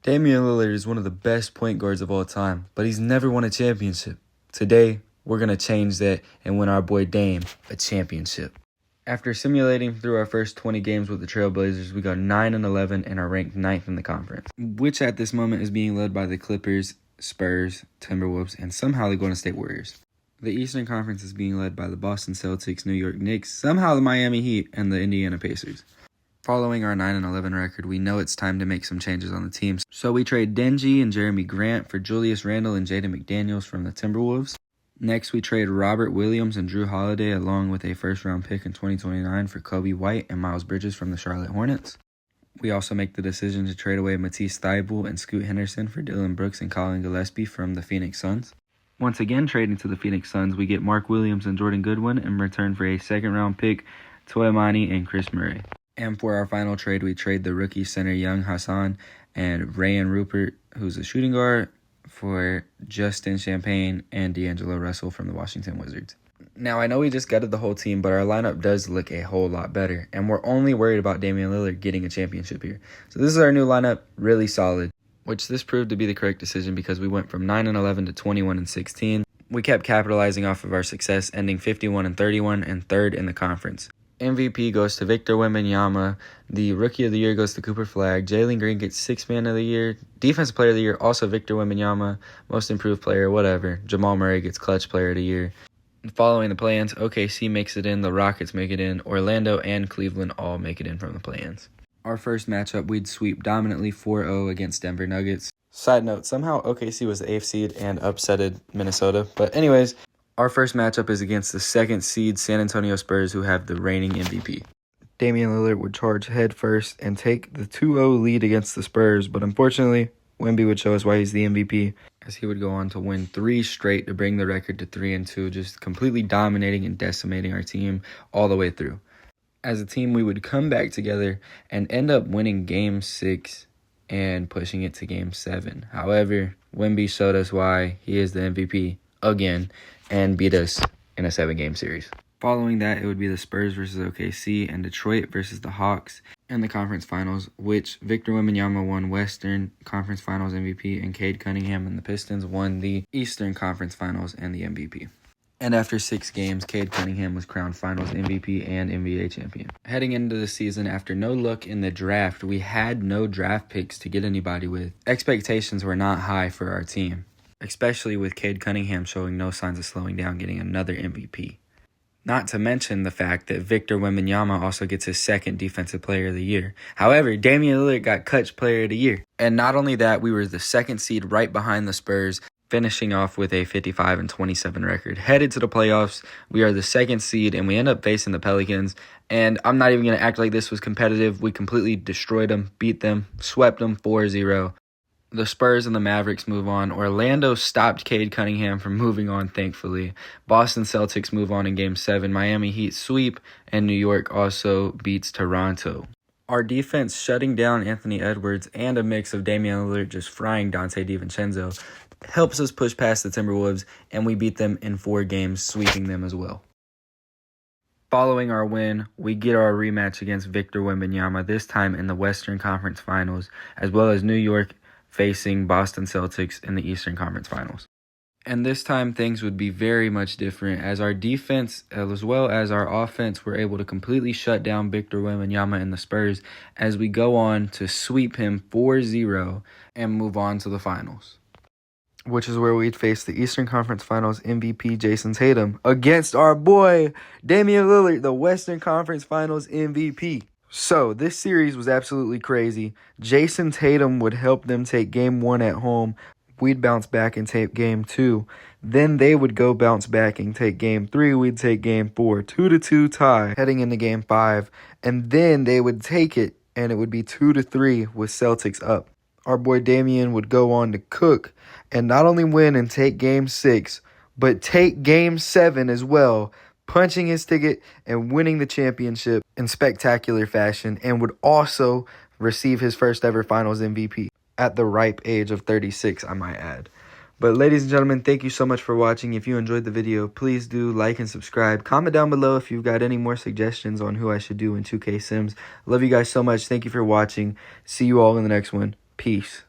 Damian Lilliard is one of the best point guards of all time, but he's never won a championship. Today, we're going to change that and win our boy Dame a championship. After simulating through our first 20 games with the Trailblazers, we got 9-11 and are ranked 9th in the conference, which at this moment is being led by the Clippers, Spurs, Timberwolves, and somehow the Golden State Warriors. The Eastern Conference is being led by the Boston Celtics, New York Knicks, somehow the Miami Heat, and the Indiana Pacers. Following our 9-11 record, we know it's time to make some changes on the team. So we trade Denji and Jeremy Grant for Julius Randle and Jaden McDaniels from the Timberwolves. Next, we trade Robert Williams and Drew Holiday along with a first-round pick in 2029 for Kobe White and Miles Bridges from the Charlotte Hornets. We also make the decision to trade away Matisse Thybulle and Scoot Henderson for Dylan Brooks and Colin Gillespie from the Phoenix Suns. Once again, trading to the Phoenix Suns, we get Mark Williams and Jordan Goodwin in return for a second-round pick, Toy Amani, and Chris Murray. And for our final trade, we trade the rookie center Young Hassan and Rayan Rupert, who's a shooting guard, for Justin Champagne and D'Angelo Russell from the Washington Wizards. Now, I know we just gutted the whole team, but our lineup does look a whole lot better, and we're only worried about Damian Lillard getting a championship here. So this is our new lineup, really solid, which this proved to be the correct decision because we went from 9-11 to 21-16. We kept capitalizing off of our success, ending 51-31 and third in the conference. MVP goes to Victor Wembanyama. The Rookie of the Year goes to Cooper Flagg. Jalen Green gets Sixth Man of the Year. Defensive Player of the Year, also Victor Wembanyama. Most Improved Player, whatever. Jamal Murray gets Clutch Player of the Year. Following the play-ins, OKC makes it in. The Rockets make it in. Orlando and Cleveland all make it in from the play-ins. Our first matchup, we'd sweep dominantly 4-0 against Denver Nuggets. Side note, somehow OKC was the 8th seed and upsetted Minnesota. But anyways, our first matchup is against the 2nd seed San Antonio Spurs, who have the reigning MVP. Damian Lillard would charge head first and take the 2-0 lead against the Spurs, but unfortunately, Wemby would show us why he's the MVP, as he would go on to win 3 straight to bring the record to 3-2, just completely dominating and decimating our team all the way through. As a team, we would come back together and end up winning Game 6 and pushing it to Game 7. However, Wemby showed us why he is the MVP again and beat us in a 7-game series. Following that, it would be the Spurs versus OKC and Detroit versus the Hawks in the conference finals, which Victor Wembanyama won Western Conference Finals MVP and Cade Cunningham and the Pistons won the Eastern Conference Finals and the MVP. And after 6 games, Cade Cunningham was crowned Finals MVP and NBA champion. Heading into the season, after no luck in the draft, we had no draft picks to get anybody with. Expectations were not high for our team, especially with Cade Cunningham showing no signs of slowing down, getting another MVP. Not to mention the fact that Victor Wembanyama also gets his 2nd Defensive Player of the Year. However, Damian Lillard got Clutch Player of the Year. And not only that, we were the 2nd seed right behind the Spurs, finishing off with a 55-27 record. Headed to the playoffs, we are the 2nd seed, and we end up facing the Pelicans. And I'm not even going to act like this was competitive. We completely destroyed them, beat them, swept them 4-0. The Spurs and the Mavericks move on. Orlando stopped Cade Cunningham from moving on, thankfully. Boston Celtics move on in Game 7. Miami Heat sweep, and New York also beats Toronto. Our defense shutting down Anthony Edwards and a mix of Damian Lillard just frying Dante DiVincenzo helps us push past the Timberwolves, and we beat them in 4 games, sweeping them as well. Following our win, we get our rematch against Victor Wembanyama, this time in the Western Conference Finals, as well as New York facing Boston Celtics in the Eastern Conference Finals. And this time things would be very much different, as our defense as well as our offense were able to completely shut down Victor Wembanyama and the Spurs as we go on to sweep him 4-0 and move on to the finals, which is where we'd face the Eastern Conference Finals MVP Jason Tatum against our boy Damian Lillard, the Western Conference Finals MVP. So, this series was absolutely crazy. Jason Tatum would help them take Game 1 at home. We'd bounce back and take Game 2. Then they would go bounce back and take Game 3. We'd take Game 4. 2-2 tie heading into Game 5. And then they would take it, and it would be 2-3 with Celtics up. Our boy Damian would go on to cook and not only win and take Game 6, but take Game 7 as well, punching his ticket and winning the championship in spectacular fashion, and would also receive his first ever Finals MVP at the ripe age of 36, I might add. But ladies and gentlemen, thank you so much for watching. If you enjoyed the video, please do like and subscribe. Comment down below if you've got any more suggestions on who I should do in 2K Sims. Love you guys so much. Thank you for watching. See you all in the next one. Peace.